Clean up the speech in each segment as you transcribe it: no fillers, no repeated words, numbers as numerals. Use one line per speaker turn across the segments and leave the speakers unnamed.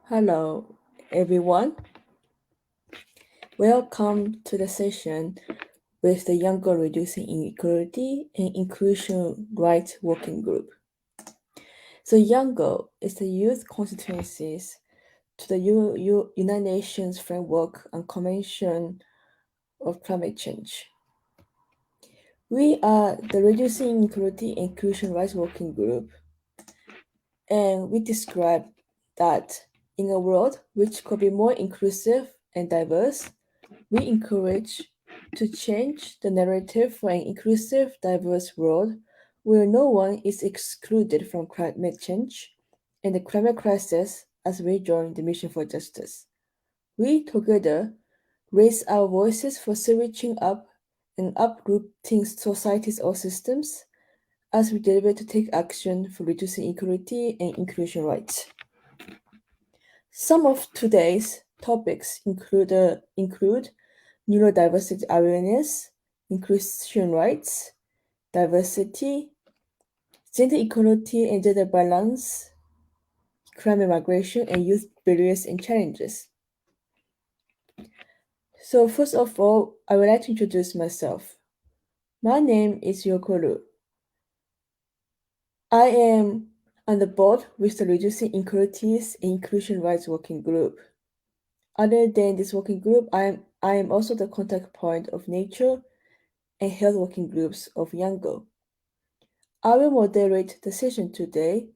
Hello, everyone. Welcome to the session with the YOUNGO Reducing Inequality and Inclusion Rights Working Group. So YOUNGO is the youth constituencies to the United Nations Framework on Convention of Climate Change. We are the Reducing Inequality and Inclusion Rights Working Group, and we describe that in a world which could be more inclusive and diverse, we encourage to change the narrative for an inclusive, diverse world where no one is excluded from climate change and the climate crisis as we join the mission for justice. We together raise our voices for switching up and uprooting society's old systems as we deliver to take action for reducing inequality and inclusion rights. Some of today's topics include neurodiversity awareness, inclusion rights, diversity, gender equality and gender balance, climate migration, and youth barriers and challenges. So first of all, I would like to introduce myself. My name is Yokoru. I am on the board with the Reducing Inequalities and Inclusion Rights Working Group. Other than this working group, I am also the contact point of nature and health working groups of YOUNGO. I will moderate the session today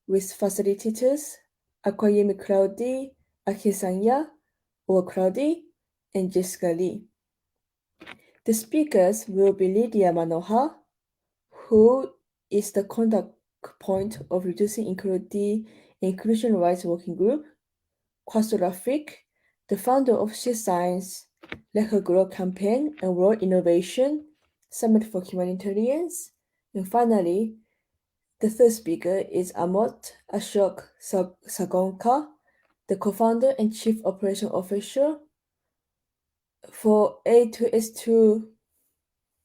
with facilitators Akoyemi Claude, Akisanya, or Claude, and Jessica Lee. The speakers will be Lydia Manoha, who is the contact point of Reducing Inequality and Inclusion Rights Working Group, Kwasu Rafik, the founder of She Science, Let Her Grow campaign and World Innovation Summit for Humanitarians, and finally, the third speaker is Amot Ashok Sagonka, the co-founder and chief operation officer for A2S2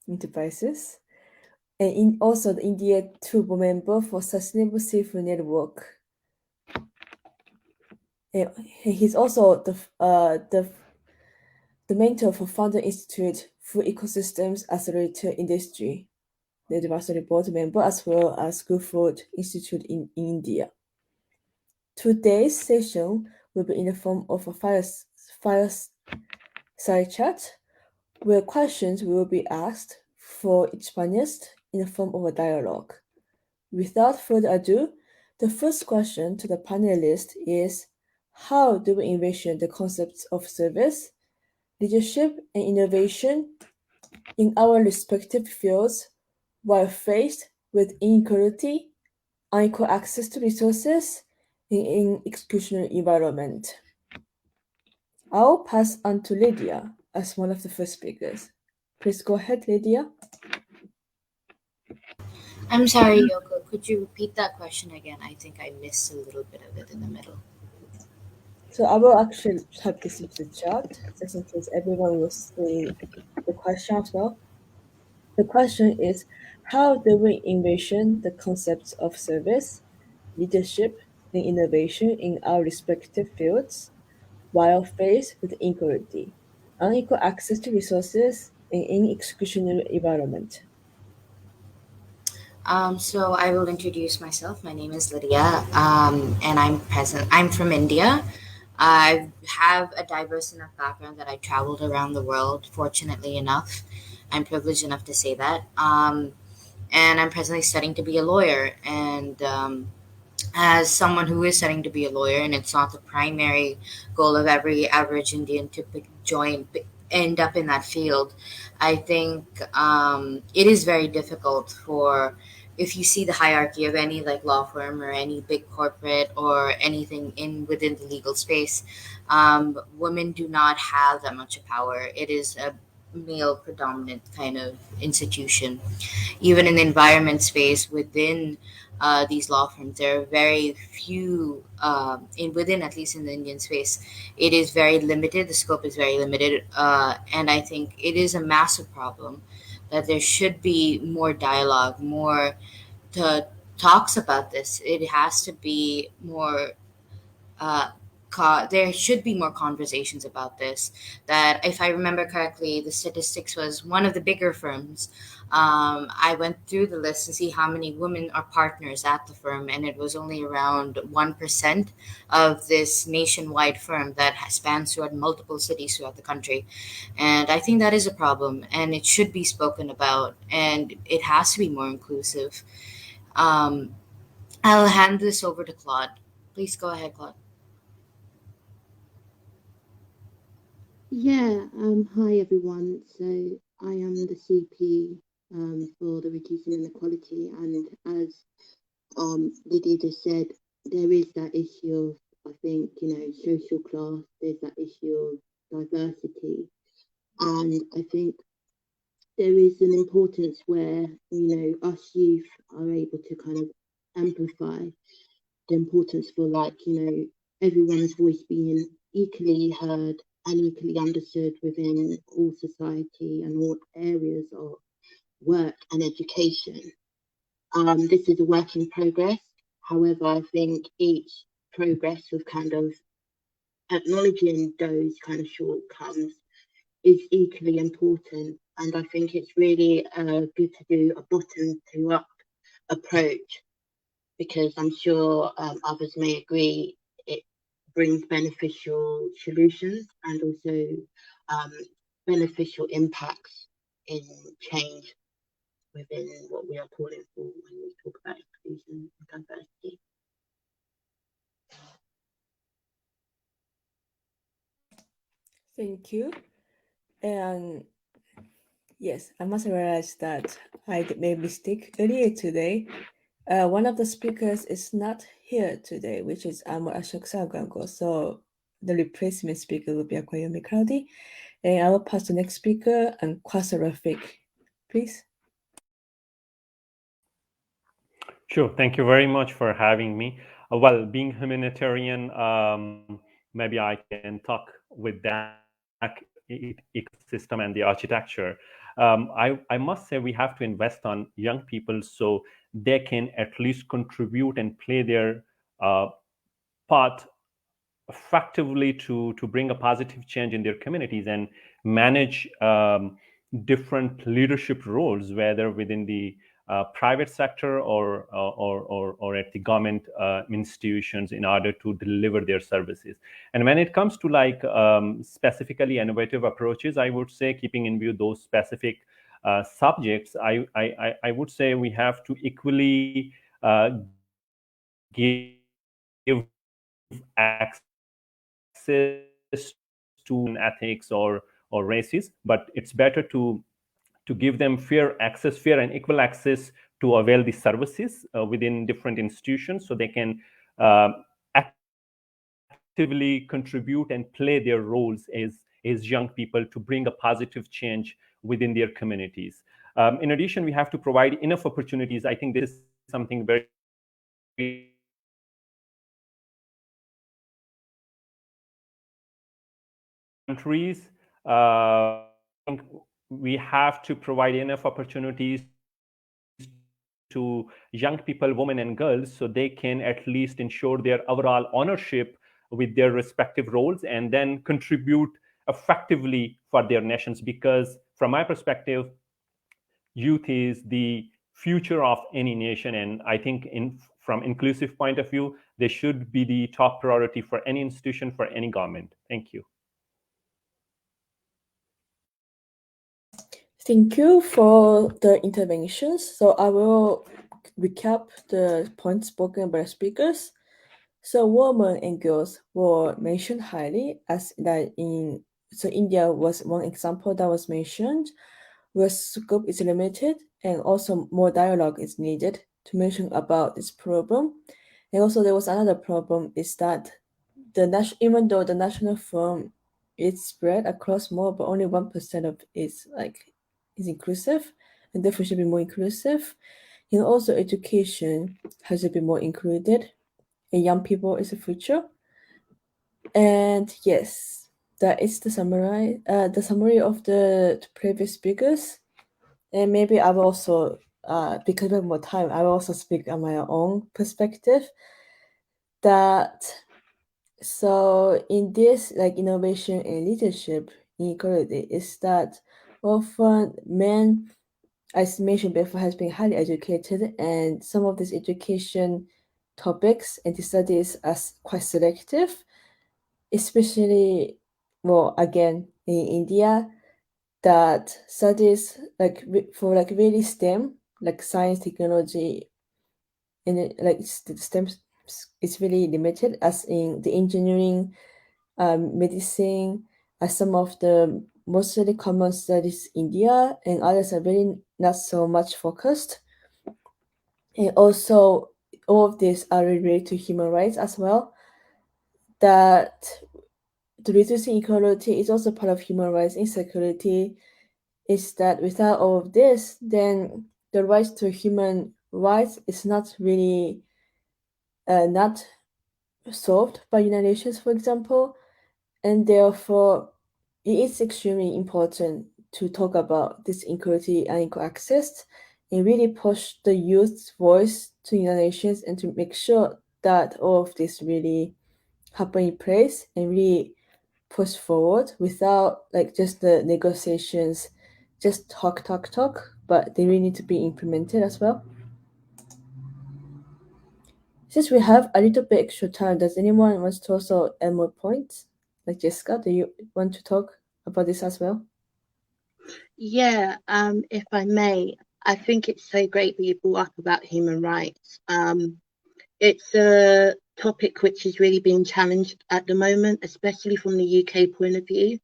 Enterprises, and also the India 2 board member for Sustainable Seafood Network. And he's also the mentor for Founder Institute Food Ecosystems Accelerator Industry, the advisory board member, as well as Good Food Institute in India. Today's session will be in the form of a fireside chat, where questions will be asked for each panelist in the form of a dialogue. Without further ado, the first question to the panelists is, how do we envision the concepts of service, leadership, and innovation in our respective fields while faced with inequality, unequal access to resources, and in exclusionary environment? I'll pass on to Lydia as one of the first speakers. Please go ahead, Lydia.
I'm sorry, Yoko. Could you repeat that question again? I think I missed a little bit of it in the middle.
So I will actually type this into the chat, just in case everyone will see the question as well. The question is, how do we envision the concepts of service, leadership, and innovation in our respective fields while faced with inequality, unequal access to resources, and in exclusionary environment?
So I will introduce myself. My name is Lydia, and I'm present. I'm from India. I have a diverse enough background that I traveled around the world. Fortunately enough, I'm privileged enough to say that. And I'm presently studying to be a lawyer. And as someone who is studying to be a lawyer, and it's not the primary goal of every average Indian to end up in that field, I think it is very difficult for, if you see the hierarchy of any like law firm or any big corporate or anything in within the legal space, women do not have that much power. It is a male predominant kind of institution. Even in the environment space within these law firms, there are very few in within, at least in the Indian space, it is very limited. The scope is very limited, and I think it is a massive problem that there should be more dialogue, more talks about this. It has to be more uh, there should be more conversations about this. That, if I remember correctly, the statistics was one of the bigger firms. I went through the list to see how many women are partners at the firm, and it was only around 1% of this nationwide firm that spans throughout multiple cities throughout the country. And I think that is a problem, and it should be spoken about, and it has to be more inclusive. Um, I'll hand this over to Claude. Please go ahead, Claude.
Yeah, hi everyone. So I am the CP for the Reducing Inequality, and as Lydia just said, there is that issue of, I think, social class, there's that issue of diversity, and I think there is an importance where, us youth are able to kind of amplify the importance for, like, everyone's voice being equally heard and equally understood within all society and all areas of work and education. This is a work in progress. However, I think each progress of kind of acknowledging those kind of shortcomings is equally important. And I think it's really good to do a bottom to up approach, because I'm sure others may agree it brings beneficial solutions and also beneficial impacts in change within what we are calling for when we talk about inclusion and diversity.
Thank you. And yes, I must realize that I made a mistake earlier today. One of the speakers is not here today, which is Amor Ashok. So the replacement speaker will be Akoyomi Cloudy. And I will pass to the next speaker, and Kwasa Rafik. Please.
Sure. Thank you very much for having me. Well, being humanitarian, maybe I can talk with that ecosystem and the architecture. I must say we have to invest on young people so they can at least contribute and play their part effectively to bring a positive change in their communities and manage different leadership roles, whether within the private sector or at the government institutions, in order to deliver their services. And when it comes to like specifically innovative approaches, I would say, keeping in view those specific subjects, I would say we have to equally give access to ethics or races, but it's better to give them fair access, fair and equal access to avail the services within different institutions, so they can actively contribute and play their roles as young people to bring a positive change within their communities. In addition, we have to provide enough opportunities. I think this is something very important in countries. We have to provide enough opportunities to young people, women and girls, so they can at least ensure their overall ownership with their respective roles and then contribute effectively for their nations. Because from my perspective, youth is the future of any nation, and I think from inclusive point of view, they should be the top priority for any institution, for any government. Thank you.
Thank you for the interventions. So I will recap the points spoken by the speakers. So women and girls were mentioned highly, as that in so India was one example that was mentioned, where scope is limited and also more dialogue is needed to mention about this problem. And also there was another problem is that even though the national firm is spread across more, but only 1% of it is inclusive, and therefore should be more inclusive. And also education has to be more included, and young people is the future. And yes, that is the summary of the previous speakers. And maybe I will also, because we have more time, I will also speak on my own perspective. That So in this, like innovation and leadership inequality, is that often men, as mentioned before, has been highly educated, and some of these education topics and the studies are quite selective, especially, well, again, in India, that studies like for like really STEM, like science, technology, and the STEM is really limited, as in the engineering, medicine, are some of the mostly common studies in India, and others are really not so much focused. And also, all of these are related to human rights as well. That the reducing equality is also part of human rights insecurity. Is that without all of this, then the rights to human rights is not really not solved by United Nations, for example, and therefore it is extremely important to talk about this equality and equal access and really push the youth's voice to United Nations and to make sure that all of this really happen in place and really push forward without like just the negotiations, just talk, but they really need to be implemented as well. Since we have a little bit extra time, does anyone want to also add more points? Like Jessica, do you want to talk about this as well?
Yeah, if I may, I think it's so great that you brought up about human rights. It's a topic which is really being challenged at the moment, especially from the UK point of view.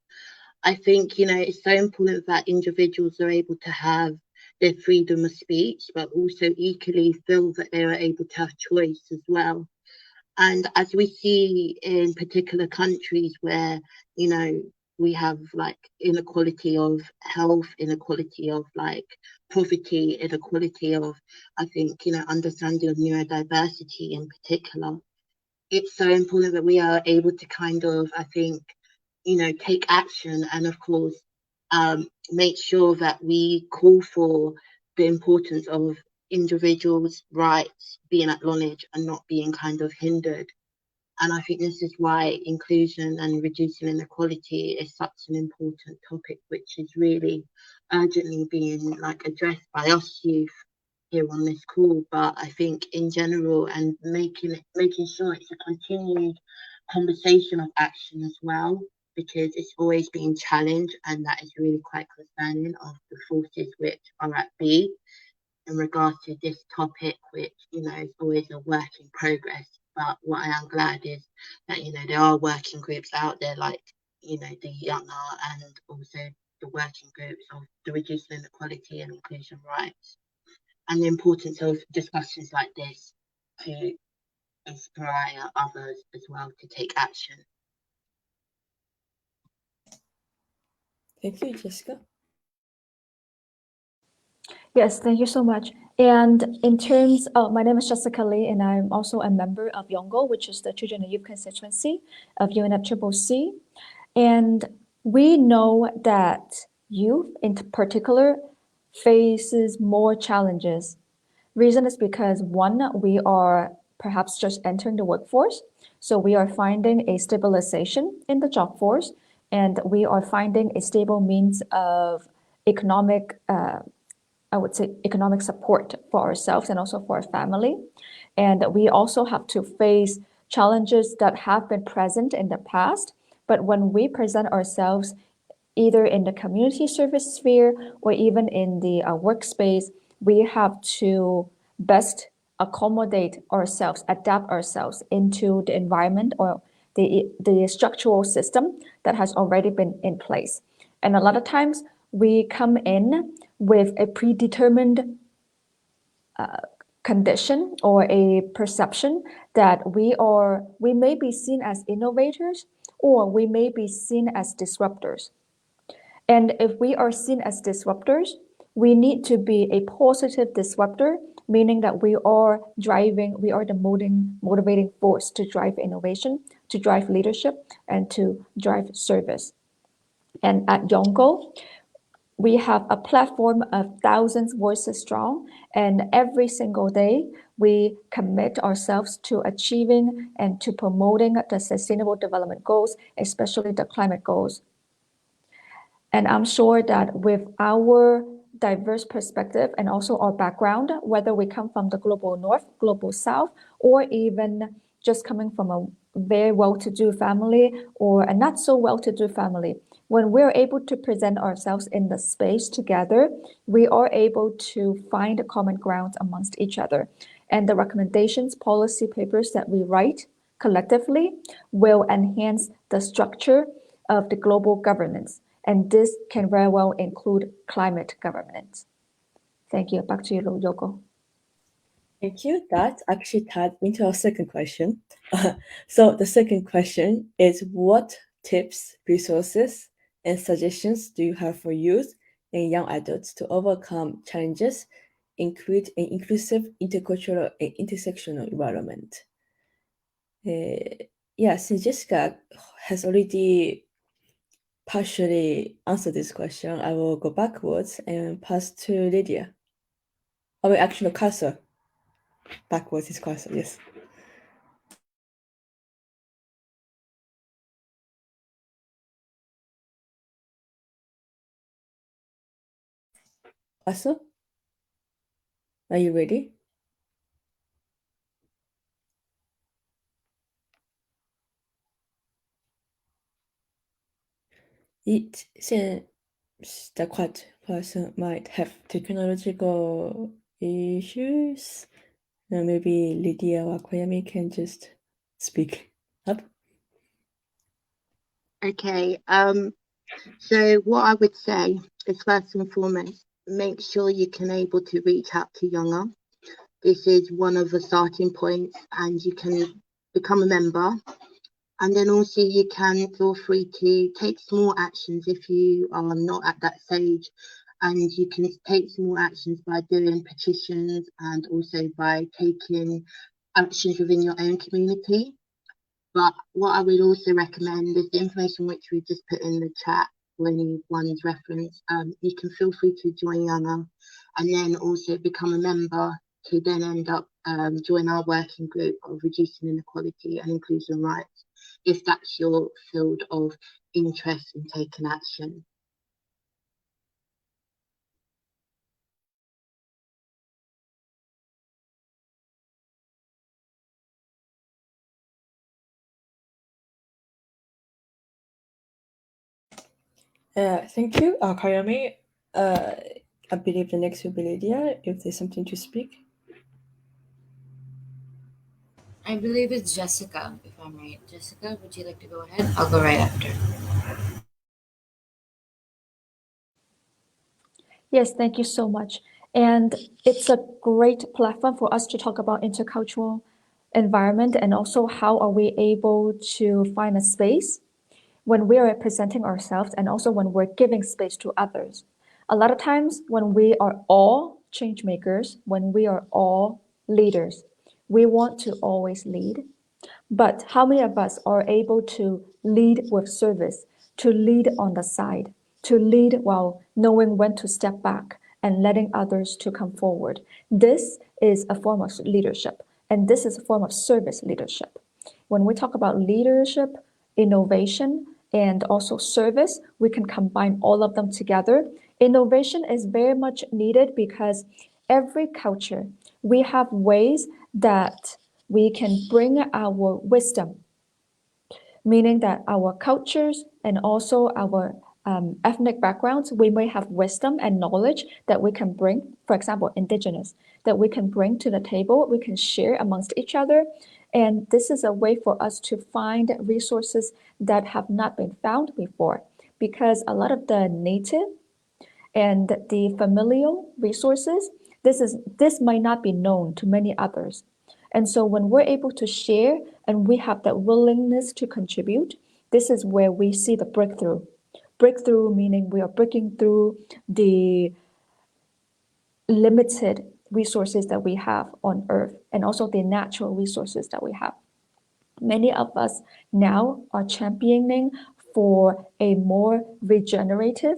I think, it's so important that individuals are able to have their freedom of speech, but also equally feel that they are able to have choice as well. And as we see in particular countries where, we have like inequality of health, inequality of like poverty, inequality of, I think, understanding of neurodiversity in particular, it's so important that we are able to kind of, I think, take action and, of course, make sure that we call for the importance of individuals' rights being acknowledged and not being kind of hindered. And I think this is why inclusion and reducing inequality is such an important topic, which is really urgently being like addressed by us youth here on this call. But I think in general, and making sure it's a continued conversation of action as well, because it's always being challenged, and that is really quite concerning of the forces which are at bay in regards to this topic, which, is always a work in progress. But what I am glad is that, there are working groups out there like, the younger and also the working groups of the Reducing Inequality and Inclusion Rights, and the importance of discussions like this to inspire others as well to take action.
Thank you, Jessica.
Yes, thank you so much. And in terms of, my name is Jessica Lee, and I'm also a member of YOUNGO, which is the Children and Youth Constituency of UNFCCC. And we know that youth in particular faces more challenges. Reason is because one, we are perhaps just entering the workforce. So we are finding a stabilization in the job force, and we are finding a stable means of economic I would say economic support for ourselves and also for our family. And we also have to face challenges that have been present in the past. But when we present ourselves either in the community service sphere or even in the workspace, we have to best accommodate ourselves, adapt ourselves into the environment or the structural system that has already been in place. And a lot of times we come in with a predetermined condition or a perception that we may be seen as innovators or we may be seen as disruptors. And if we are seen as disruptors, we need to be a positive disruptor, meaning that we are the motivating force to drive innovation, to drive leadership, and to drive service. And at YOUNGO, we have a platform of thousands voices strong, and every single day we commit ourselves to achieving and to promoting the Sustainable Development Goals, especially the climate goals. And I'm sure that with our diverse perspective and also our background, whether we come from the global north, global south, or even just coming from a very well-to-do family or a not so well-to-do family, when we're able to present ourselves in the space together, we are able to find a common ground amongst each other. And the recommendations, policy papers that we write collectively will enhance the structure of the global governance. And this can very well include climate governance. Thank you. Back to you, Yoko.
Thank you. That actually tied into our second question. So the second question is, what tips, resources, and suggestions do you have for youth and young adults to overcome challenges and create an inclusive, intercultural, and intersectional environment? Since Jessica has already partially answered this question, I will go backwards and pass to Lydia. Oh, wait, actually, Cursor. Backwards is Cursor, yes. Cursor? Are you ready? It seems the quad person might have technological issues. Now maybe Lydia or Koyami can just speak up.
Okay. So what I would say is, first and foremost, make sure you can able to reach out to younger. This is one of the starting points, and you can become a member. And then also you can feel free to take small actions if you are not at that stage. And you can take small actions by doing petitions and also by taking actions within your own community. But what I would also recommend is the information which we just put in the chat for anyone's reference. You can feel free to join Younger and then also become a member to then end up join our working group of Reducing Inequality and Inclusion Rights, if that's your field of interest in taking action.
Thank you, Koyami. I believe the next will be Lydia, if there's something to speak.
I believe it's Jessica, if I'm right. Jessica, would you like to go ahead? I'll go right after.
Yes, thank you so much. And it's a great platform for us to talk about intercultural environment and also how are we able to find a space when we are presenting ourselves and also when we're giving space to others. A lot of times when we are all change makers, when we are all leaders, we want to always lead. But how many of us are able to lead with service, to lead on the side, to lead while knowing when to step back and letting others to come forward? This is a form of leadership, and this is a form of service leadership. When we talk about leadership, innovation, and also service, we can combine all of them together. Innovation is very much needed because every culture, we have ways that we can bring our wisdom, meaning that our cultures and also our ethnic backgrounds, we may have wisdom and knowledge that we can bring, for example, indigenous, that we can bring to the table, we can share amongst each other. And this is a way for us to find resources that have not been found before, because a lot of the native and the familial resources, this might not be known to many others. And so when we're able to share and we have that willingness to contribute, this is where we see the breakthrough. Breakthrough meaning we are breaking through the limited resources that we have on Earth and also the natural resources that we have. Many of us now are championing for a more regenerative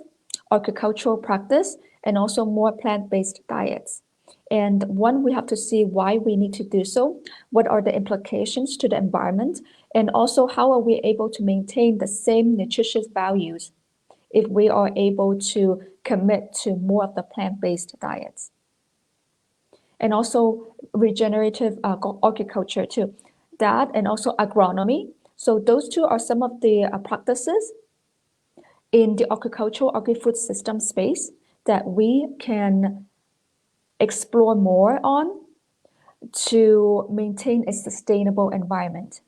agricultural practice, and also more plant-based diets. And one, we have to see why we need to do so, what are the implications to the environment, and also how are we able to maintain the same nutritious values if we are able to commit to more of the plant-based diets. And also regenerative agriculture too. That and also agronomy. So those two are some of the practices in the agricultural agri-food system space that we can explore more on to maintain a sustainable environment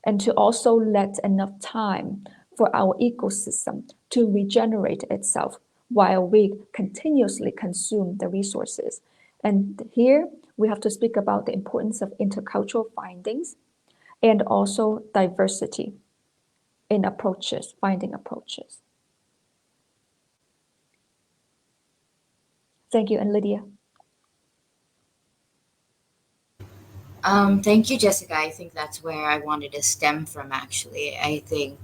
and to also let enough time for our ecosystem to regenerate itself while we continuously consume the resources. And here we have to speak about the importance of intercultural findings and also diversity in approaches, finding approaches. Thank you, and Lydia.
Thank you, Jessica. I think that's where I wanted to stem from, actually. I think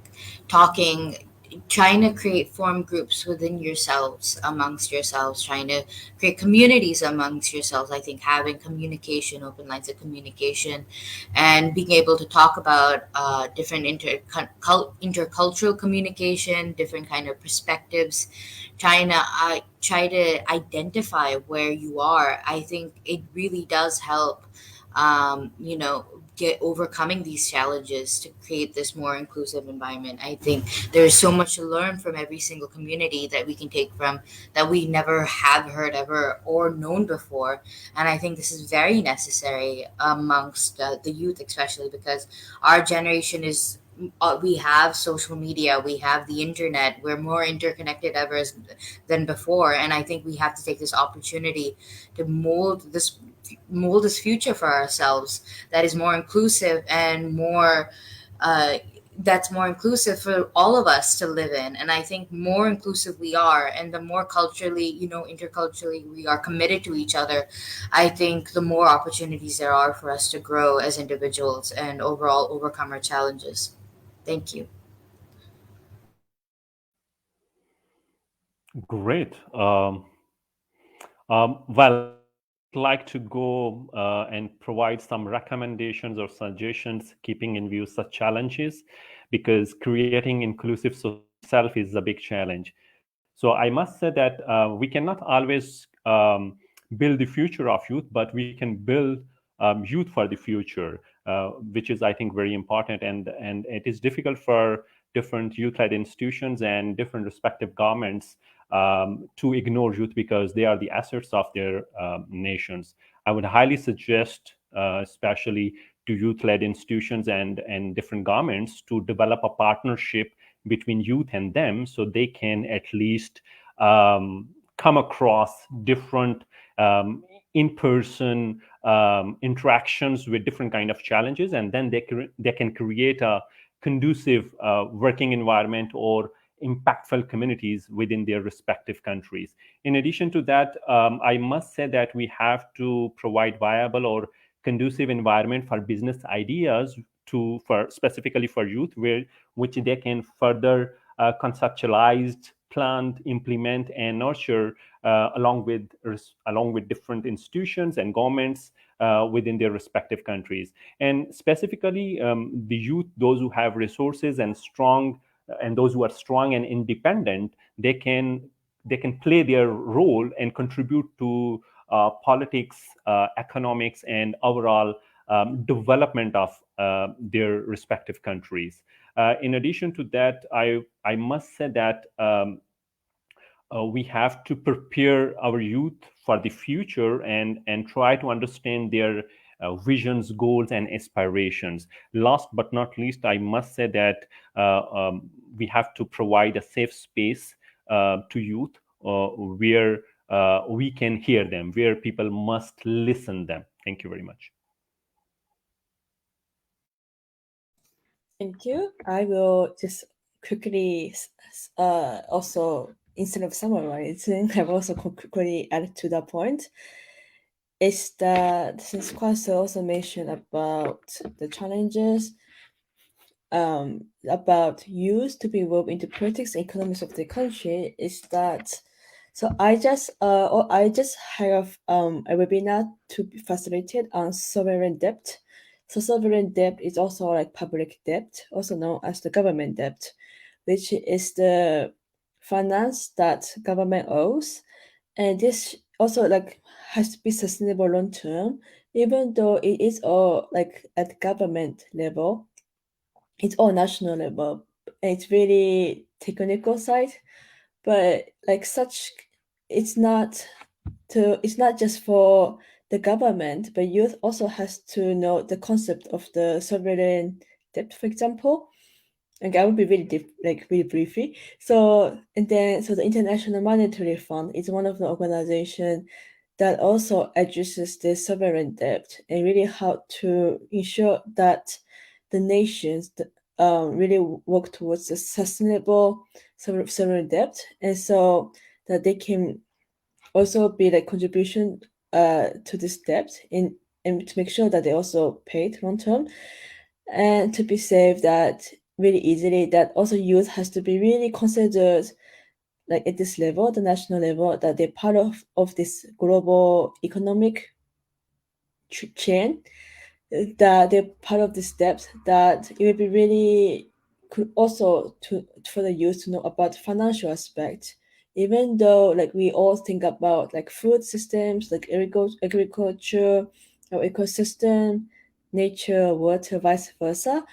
trying to form groups within yourselves, amongst yourselves, trying to create communities amongst yourselves. I think having communication, open lines of communication, and being able to talk about different intercultural communication, different kind of perspectives, try to identify where you are. I think it really does help get overcoming these challenges to create this more inclusive environment. I think there's so much to learn from every single community that we can take from that we never have heard ever or known before. And I think this is very necessary amongst the youth, especially because our generation is we have social media, we have the internet, we're more interconnected ever than before. And I think we have to take this opportunity to mold this future for ourselves that is more inclusive and more that's more inclusive for all of us to live in. And I think more inclusive we are, and the more culturally, interculturally we are committed to each other, I think the more opportunities there are for us to grow as individuals and overall overcome our challenges. Thank you.
Great. Well, I'd like to go and provide some recommendations or suggestions, keeping in view such challenges, because creating inclusive society itself is a big challenge. So I must say that we cannot always build the future of youth, but we can build youth for the future, which is, I think, very important. And it is difficult for different youth-led institutions and different respective governments to ignore youth because they are the assets of their nations. I would highly suggest, especially to youth-led institutions and different governments, to develop a partnership between youth and them so they can at least come across different in-person interactions with different kind of challenges, and then they can create a conducive working environment or impactful communities within their respective countries. In addition to that, I must say that we have to provide viable or conducive environment for business ideas specifically for youth, which they can further conceptualize, plan, implement, and nurture along with different institutions and governments within their respective countries. And specifically, the youth, those who have resources and those who are strong and independent, they can play their role and contribute to politics, economics, and overall development of their respective countries. In addition to that, I must say that we have to prepare our youth for the future and try to understand their visions, goals, and aspirations. Last but not least, I must say that we have to provide a safe space to youth where we can hear them, where people must listen them. Thank you very much.
Thank you. I will just quickly also, instead of summarizing, I will also quickly add to that point. Is that since Claude also mentioned about the challenges, about youth to be involved into politics and economics of the country is that I just have a webinar to be facilitated on sovereign debt. So sovereign debt is also like public debt, also known as the government debt, which is the finance that government owes, and this also like has to be sustainable long term, even though it is all like at government level, it's all national level. It's really technical side, but like such, it's not it's not just for the government, but youth also has to know the concept of the sovereign debt, for example. Like I would be really really briefly. So the International Monetary Fund is one of the organization that also addresses the sovereign debt and really how to ensure that the nations really work towards a sustainable sovereign debt, and so that they can also be like contribution to this debt and to make sure that they also paid long term, and to be saved that really easily, that also youth has to be really considered like at this level, the national level, that they're part of this global economic chain, that they're part of the steps, that it would be really could also to for the youth to know about financial aspect, even though like we all think about like food systems, like agriculture or ecosystem, nature, water, vice versa.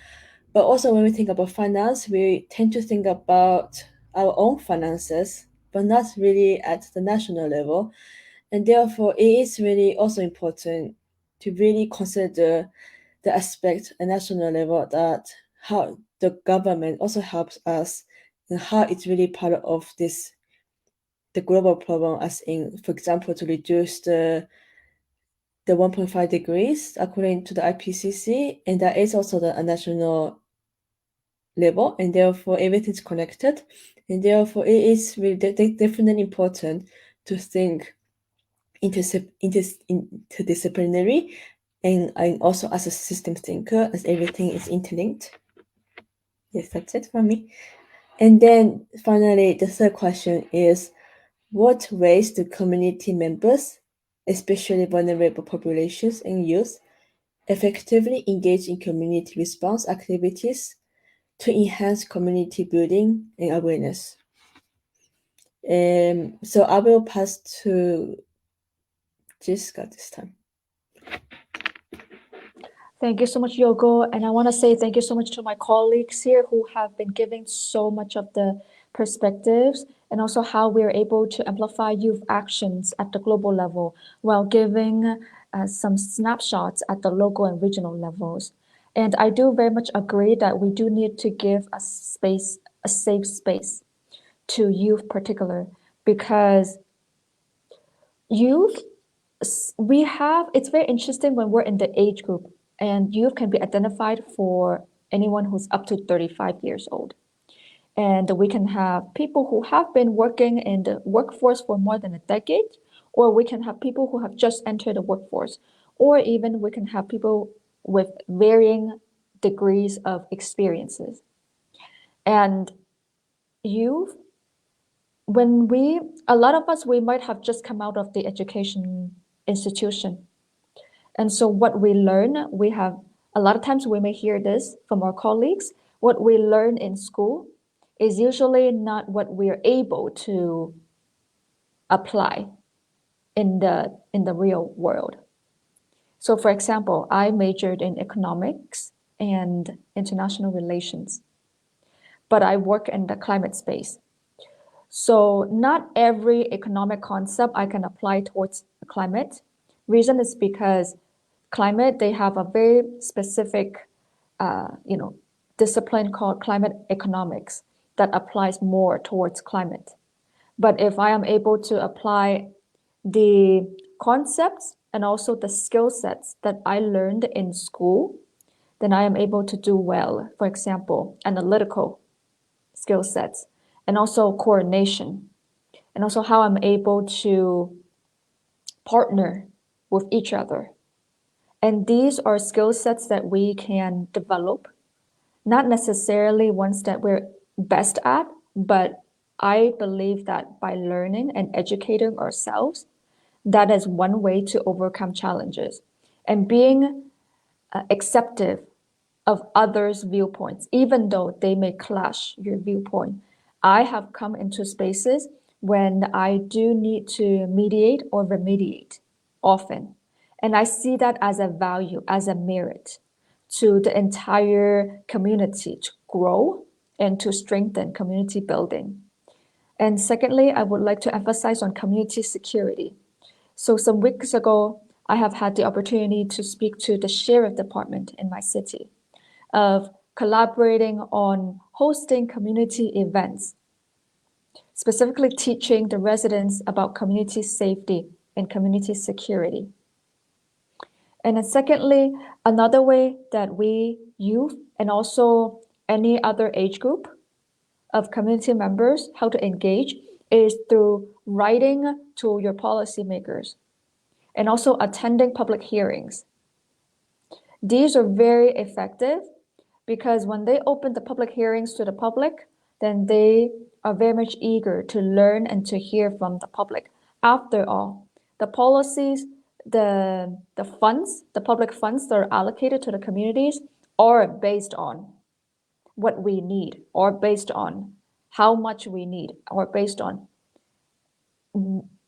But also when we think about finance, we tend to think about our own finances, but not really at the national level. And therefore, it is really also important to really consider the aspect at national level, that how the government also helps us and how it's really part of the global problem, as in, for example, to reduce the 1.5 degrees according to the IPCC, and that is also the national level, and therefore everything's connected, and therefore it is really definitely important to think interdisciplinary, and also as a system thinker, as everything is interlinked. Yes, that's it for me. And then finally, the third question is, what ways do community members, especially vulnerable populations and youth, effectively engage in community response activities to enhance community building and awareness? So I will pass to Jessica this time.
Thank you so much, Yogo. And I want to say thank you so much to my colleagues here who have been giving so much of the perspectives, and also how we're able to amplify youth actions at the global level while giving some snapshots at the local and regional levels. And I do very much agree that we do need to give a safe space to youth particular, because youth, it's very interesting when we're in the age group, and youth can be identified for anyone who's up to 35 years old. And we can have people who have been working in the workforce for more than a decade, or we can have people who have just entered the workforce, or even we can have people with varying degrees of experiences. And youth, a lot of us, we might have just come out of the education institution. And so what we learn, we have, a lot of times we may hear this from our colleagues, what we learn in school is usually not what we are able to apply in the real world. So for example, I majored in economics and international relations, but I work in the climate space. So not every economic concept I can apply towards climate. Reason is because climate, they have a very specific, discipline called climate economics that applies more towards climate. But if I am able to apply the concepts and also the skill sets that I learned in school, then I am able to do well. For example, analytical skill sets, and also coordination, and also how I'm able to partner with each other. And these are skill sets that we can develop not necessarily ones that we're best at, but I believe that by learning and educating ourselves, that is one way to overcome challenges. And being acceptive of others' viewpoints, even though they may clash your viewpoint. I have come into spaces when I do need to mediate or remediate often. And I see that as a value, as a merit to the entire community to grow and to strengthen community building. And secondly, I would like to emphasize on community security. So some weeks ago, I have had the opportunity to speak to the sheriff department in my city of collaborating on hosting community events, specifically teaching the residents about community safety and community security. And then secondly, another way that we youth and also any other age group of community members, how to engage is through writing to your policymakers and also attending public hearings. These are very effective because when they open the public hearings to the public, then they are very much eager to learn and to hear from the public. After all, the policies, the funds, the public funds that are allocated to the communities are based on what we need, or based on how much we need, or based on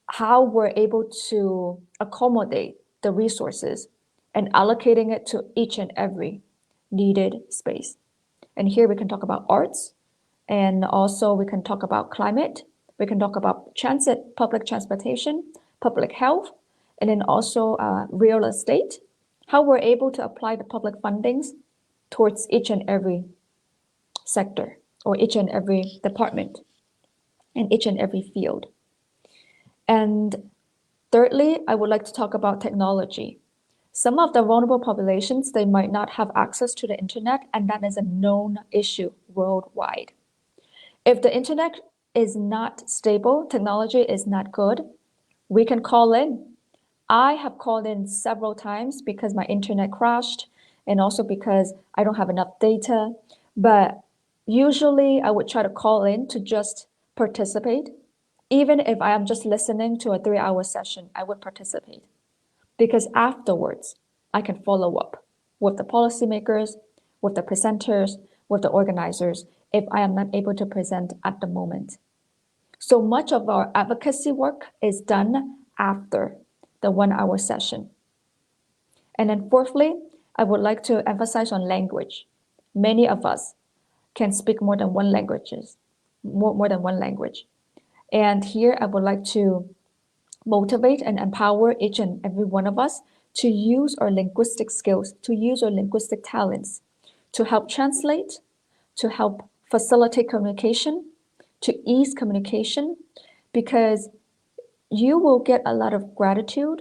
how we're able to accommodate the resources and allocating it to each and every needed space. And here we can talk about arts, and also we can talk about climate, we can talk about transit, public transportation, public health, and then also real estate, how we're able to apply the public fundings towards each and every sector or each and every department in each and every field. And thirdly, I would like to talk about technology. Some of the vulnerable populations, they might not have access to the internet, and that is a known issue worldwide. If the internet is not stable, technology is not good, we can call in. I have called in several times because my internet crashed and also because I don't have enough data. But usually I would try to call in to just participate. Even if I am just listening to a 3-hour session, I would participate. Because afterwards, I can follow up with the policymakers, with the presenters, with the organizers, if I am not able to present at the moment. So much of our advocacy work is done after the 1-hour session. And then fourthly, I would like to emphasize on language. Many of us can speak more than one language. And here I would like to motivate and empower each and every one of us to use our linguistic skills, to use our linguistic talents, to help translate, to help facilitate communication, to ease communication, because you will get a lot of gratitude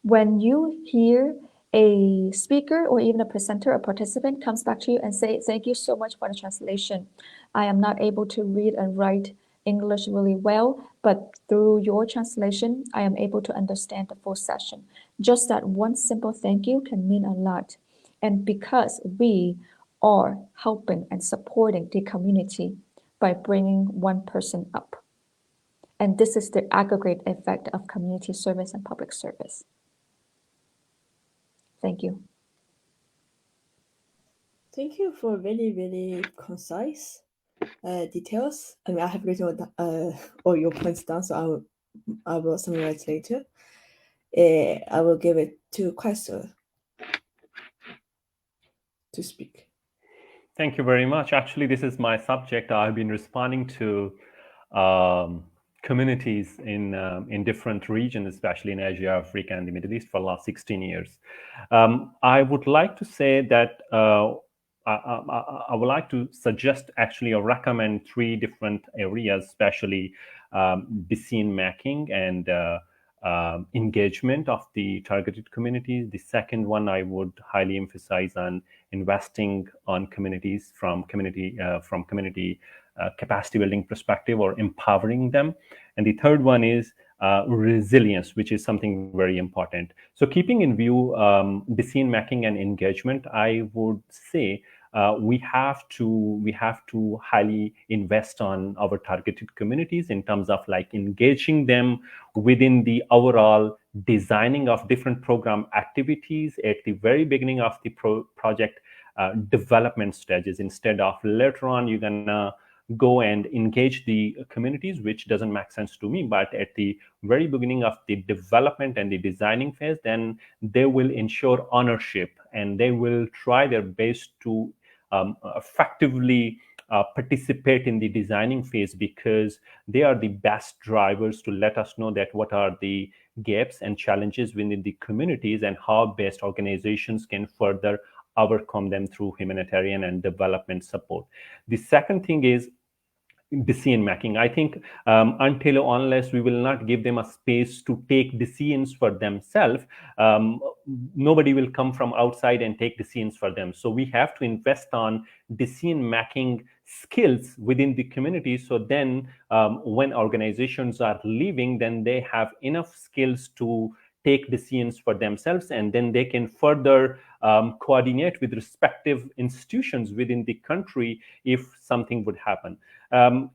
when you hear a speaker or even a presenter or participant comes back to you and say, "Thank you so much for the translation. I am not able to read and write English really well, but through your translation, I am able to understand the full session." Just that one simple thank you can mean a lot. And because we are helping and supporting the community by bringing one person up. And this is the aggregate effect of community service and public service. Thank you.
Thank you for very, very concise details. I mean, I have written all your points down, so I will summarize later. I will give it to Questor to speak.
Thank you very much. Actually, this is my subject. I've been responding to communities in different regions, especially in Asia, Africa, and the Middle East for the last 16 years. I would like to say that I would like to suggest actually or recommend 3 different areas, especially decision making and engagement of the targeted communities. The second one, I would highly emphasize on investing on communities from community capacity building perspective or empowering them. And the third one is resilience, which is something very important. So keeping in view decision making and engagement, I would say we have to highly invest on our targeted communities in terms of like engaging them within the overall designing of different program activities at the very beginning of the project development stages, instead of later on you're gonna go and engage the communities, which doesn't make sense to me. But at the very beginning of the development and the designing phase, then they will ensure ownership and they will try their best to effectively participate in the designing phase, because they are the best drivers to let us know that what are the gaps and challenges within the communities and how best organizations can further overcome them through humanitarian and development support. The second thing is decision making. I think until or unless we will not give them a space to take decisions for themselves, nobody will come from outside and take decisions for them. So we have to invest on decision making skills within the community. So then when organizations are leaving, then they have enough skills to take decisions for themselves, and then they can further coordinate with respective institutions within the country if something would happen.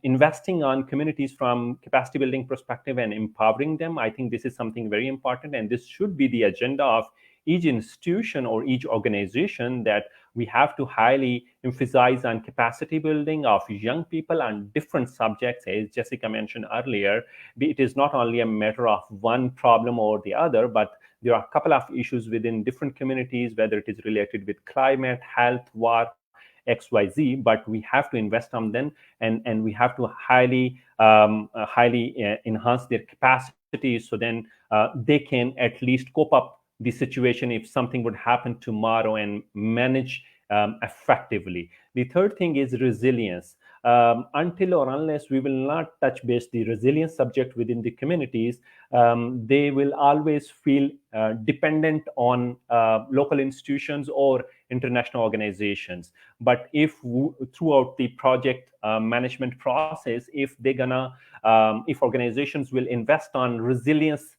Investing on communities from capacity building perspective and empowering them, I think this is something very important, and this should be the agenda of each institution or each organization, that we have to highly emphasize on capacity building of young people on different subjects. As Jessica mentioned earlier, it is not only a matter of one problem or the other, but there are a couple of issues within different communities, whether it is related with climate, health, war, XYZ, but we have to invest on them, and we have to highly enhance their capacities, so then they can at least cope up the situation if something would happen tomorrow and manage effectively. The third thing is resilience. Until or unless we will not touch base the resilience subject within the communities, they will always feel dependent on local institutions or international organizations. But if throughout the project management process, if organizations will invest on resilience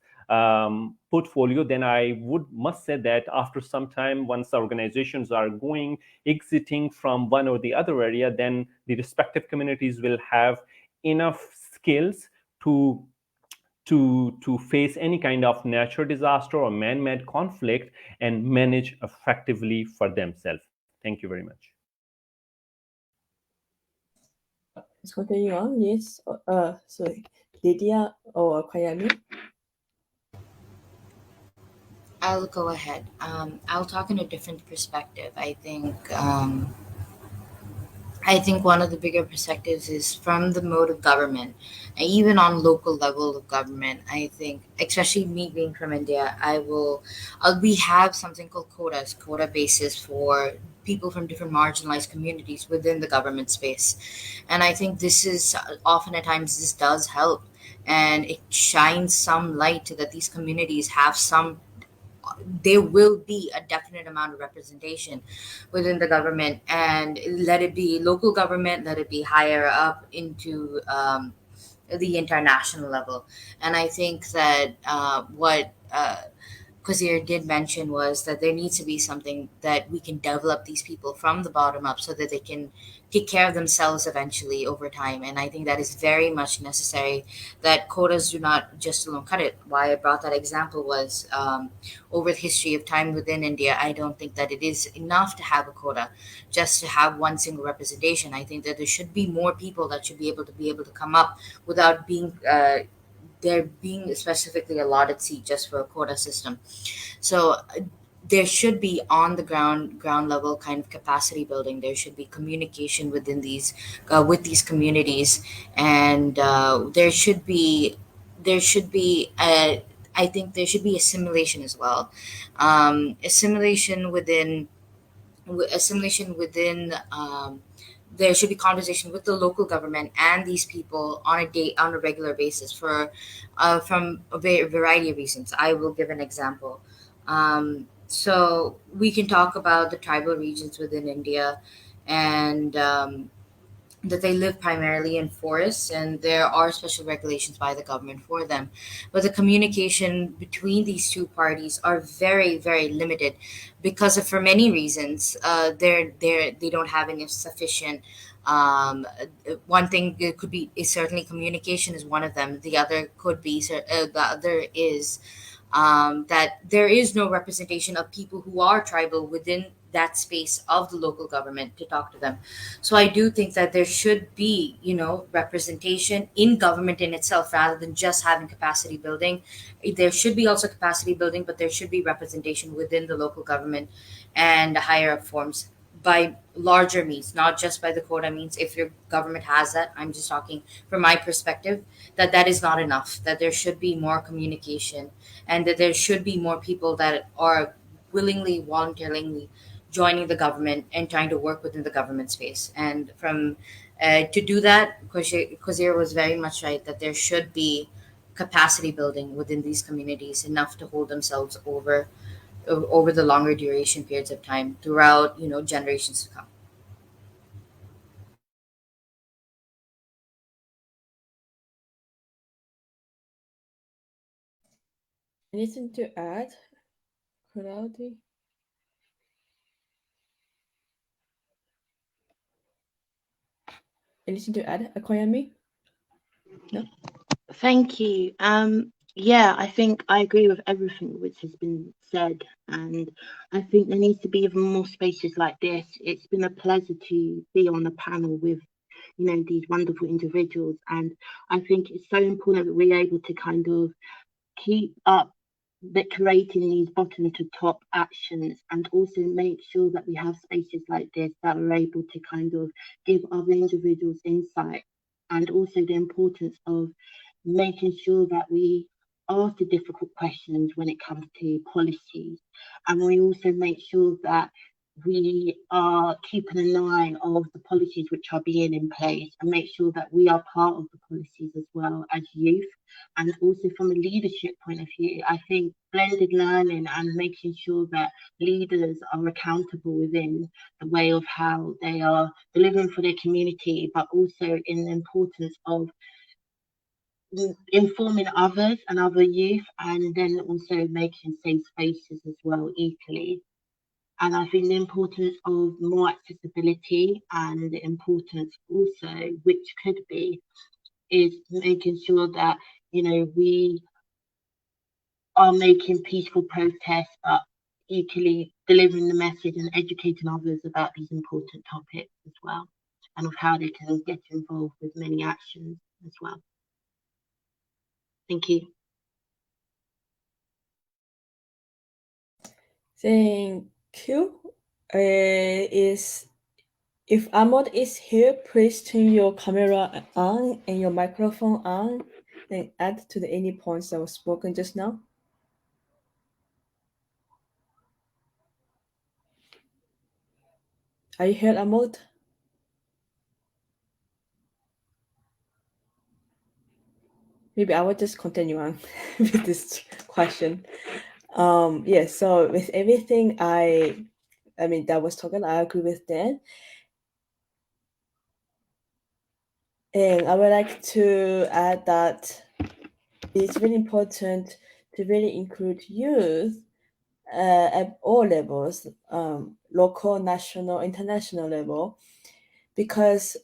portfolio, then I must say that after some time, once organizations are exiting from one or the other area, then the respective communities will have enough skills to face any kind of natural disaster or man-made conflict and manage effectively for themselves. Thank you very much.
Let's continue on. Yes. Sorry, Lydia or Kwayami?
I'll go ahead. I'll talk in a different perspective. I think one of the bigger perspectives is from the mode of government, and even on local level of government. I think, especially me being from India, we have something called quota basis for people from different marginalized communities within the government space, and I think this is often at times this does help, and it shines some light to that these communities have there will be a definite amount of representation within the government, and let it be local government, let it be higher up into the international level. And I think that what Kazir did mention was that there needs to be something that we can develop these people from the bottom up so that they can take care of themselves eventually over time. And I think that is very much necessary, that quotas do not just alone cut it. Why I brought that example was over the history of time within India, I don't think that it is enough to have a quota, just to have one single representation. I think that there should be more people that should be able to come up without being there being specifically allotted seat just for a quota system. So there should be on the ground level kind of capacity building. There should be communication within these with these communities, and I think there should be assimilation as well. Assimilation within there should be conversation with the local government and these people on a regular basis for from a variety of reasons. I will give an example. So we can talk about the tribal regions within India, and that they live primarily in forests, and there are special regulations by the government for them. But the communication between these two parties are very, very limited because of, for many reasons, they don't have any sufficient. One thing it could be is certainly communication is one of them. The other could be the other is that there is no representation of people who are tribal within that space of the local government to talk to them. So I do think that there should be, representation in government in itself rather than just having capacity building. There should be also capacity building, but there should be representation within the local government and the higher up forms by larger means, not just by the quota means. If your government has that, I'm just talking from my perspective, that is not enough, that there should be more communication, and that there should be more people that are willingly, voluntarily joining the government and trying to work within the government space. And from to do that, Kozir was very much right that there should be capacity building within these communities enough to hold themselves over the longer duration periods of time throughout generations to come.
Anything to add, Claude? Anything to add, Akoyami? No?
Thank you. Yeah, I think I agree with everything which has been said, and I think there needs to be even more spaces like this. It's been a pleasure to be on a panel with, these wonderful individuals, and I think it's so important that we're able to kind of keep up that creating these bottom to top actions, and also make sure that we have spaces like this that are able to kind of give other individuals insight, and also the importance of making sure that we ask the difficult questions when it comes to policies, and we also make sure that we are keeping an eye of the policies which are being in place, and make sure that we are part of the policies as well as youth. And also from a leadership point of view, I think blended learning and making sure that leaders are accountable within the way of how they are delivering for their community, but also in the importance of informing others and other youth, and then also making safe spaces as well equally. And I think the importance of more accessibility, and the importance also, which could be, is making sure that, we are making peaceful protests, but equally delivering the message and educating others about these important topics as well, and of how they can get involved with many actions as well. Thank you.
Thank you. Is if Ahmad is here, please turn your camera on and your microphone on, and add to any points that were spoken just now. Are you here, Ahmad? Maybe I will just continue on with this question. Yeah, so with everything I mean that was talking, I agree with Dan. And I would like to add that it's really important to really include youth at all levels, local, national, international level, because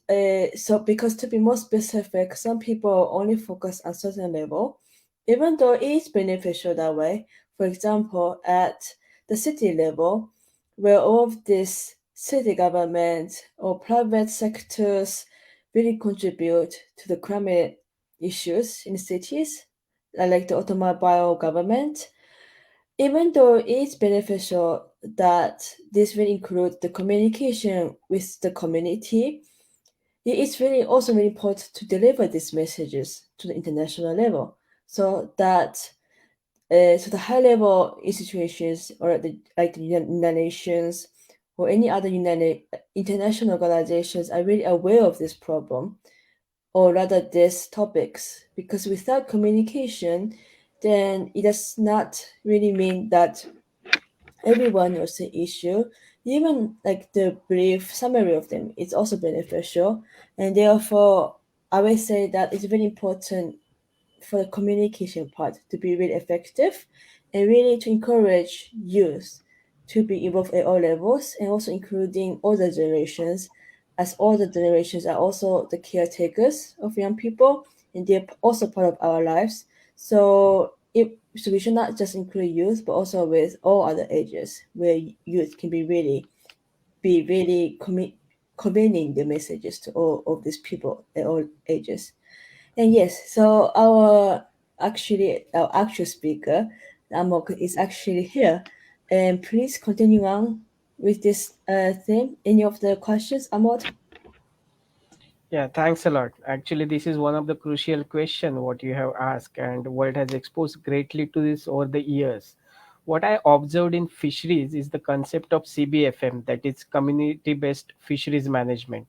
because to be more specific, some people only focus on certain level, even though it is beneficial that way. For example, at the city level, where all of this city government or private sectors really contribute to the climate issues in cities, like the automobile government, even though it's beneficial that this will include the communication with the community, it is really also really important to deliver these messages to the international level, so that so the high level institutions or like the United Nations or any other international organizations are really aware of this problem, or rather these topics, because without communication, then it does not really mean that everyone knows the issue. even like the brief summary of them is also beneficial, and therefore I will say that it's very important for the communication part to be really effective and really to encourage youth to be involved at all levels and also including older generations, as older generations are also the caretakers of young people and they're also part of our lives. So we should not just include youth but also with all other ages where youth can be really conveying the messages to all of these people at all ages. And yes, so our actual speaker, Amok, is actually here. And please continue on with this theme. Any of the questions, Amok?
Yeah, thanks a lot. Actually, this is one of the crucial question what you have asked and what has exposed greatly to this over the years. What I observed in fisheries is the concept of CBFM, that is community-based fisheries management.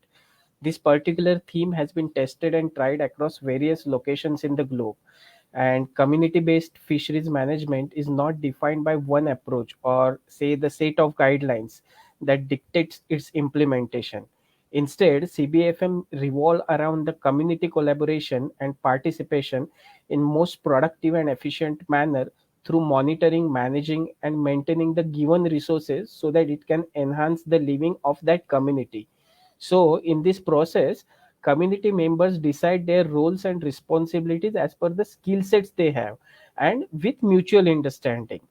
This particular theme has been tested and tried across various locations in the globe. And community based fisheries management is not defined by one approach or, say, the set of guidelines that dictates its implementation. Instead, CBFM revolve around the community collaboration and participation in most productive and efficient manner through monitoring, managing, and maintaining the given resources so that it can enhance the living of that community. So, in this process, community members decide their roles and responsibilities as per the skill sets they have and with mutual understanding.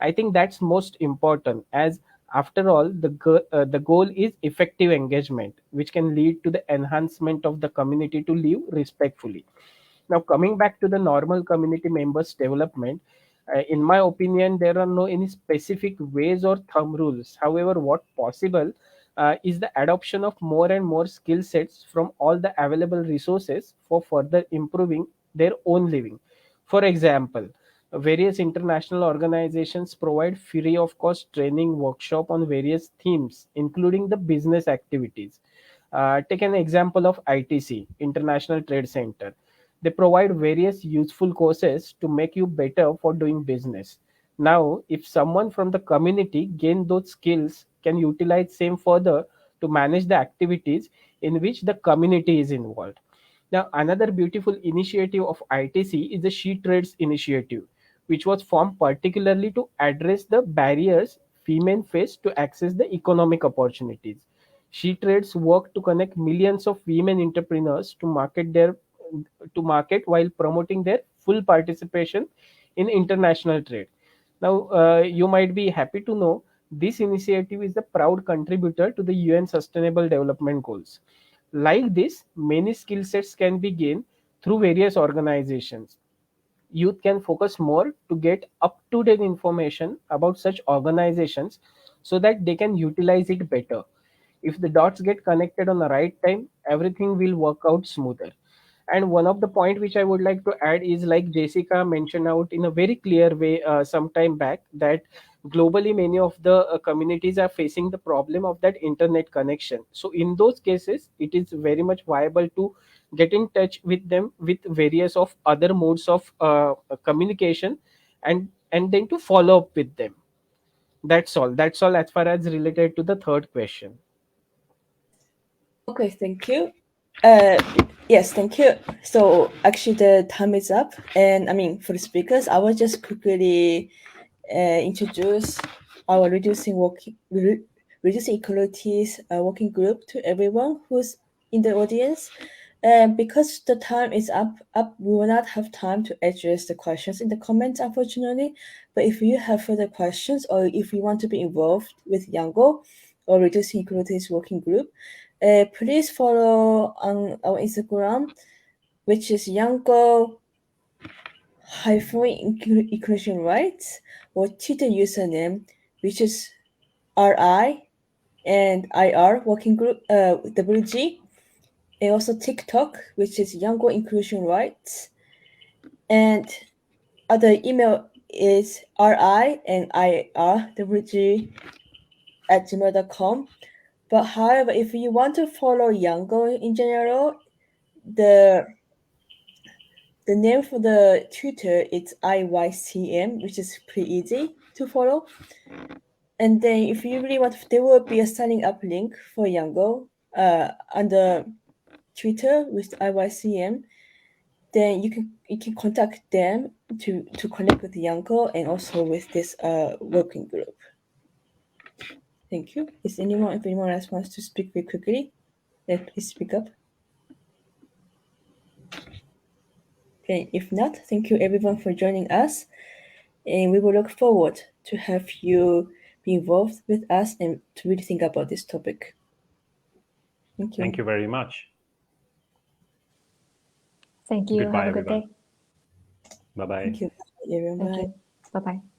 I think that's most important, as after all the goal is effective engagement which can lead to the enhancement of the community to live respectfully. Now, coming back to the normal community members development, in my opinion, there are no any specific ways or thumb rules. However, what possible is the adoption of more and more skill sets from all the available resources for further improving their own living. For example, various international organizations provide free of cost training workshop on various themes, including the business activities. Take an example of ITC, International Trade Center. They provide various useful courses to make you better for doing business. Now, if someone from the community gain those skills, can utilize same further to manage the activities in which the community is involved. Now, another beautiful initiative of ITC is the She Trades Initiative, which was formed particularly to address the barriers women face to access the economic opportunities. She Trades work to connect millions of women entrepreneurs to market while promoting their full participation in international trade. Now, you might be happy to know this initiative is a proud contributor to the UN Sustainable Development Goals. Like this, many skill sets can be gained through various organizations. Youth can focus more to get up to date information about such organizations so that they can utilize it better. If the dots get connected on the right time, everything will work out smoother. And one of the point which I would like to add is, like Jessica mentioned out in a very clear way some time back, that globally many of the communities are facing the problem of that internet connection. So in those cases, it is very much viable to get in touch with them with various of other modes of communication, and then to follow up with them. That's all as far as related to the third question.
Okay, thank you. Uh, yes, thank you. So actually, the time is up, and I mean, for the speakers, I will just quickly introduce our reducing inequalities working group to everyone who's in the audience. Because the time is up, we will not have time to address the questions in the comments, unfortunately. But if you have further questions or if you want to be involved with Yango or Reducing Inequalities Working Group, please follow on our Instagram, which is Yango Inclusion Rights, or Twitter username, which is RI and IR Working Group WG, and also TikTok, which is Younger Inclusion Rights, and other email is RI and IRWG at gmail.com. But however, if you want to follow Younger in general, the the name for the Twitter is IYCM, which is pretty easy to follow. And then if you really want, there will be a signing up link for YOUNGO under Twitter with IYCM. Then you can contact them to connect with YOUNGO and also with this working group. Thank you. If anyone else wants to speak very quickly, then please speak up. Okay, if not, thank you everyone for joining us, and we will look forward to have you be involved with us and to really think about this topic. Thank you.
Thank you very much.
Thank you.
Goodbye,
Have a good
everyone.
day.
Bye-bye.
Thank you. Bye, everyone.
Thank
Bye.
you. Bye-bye.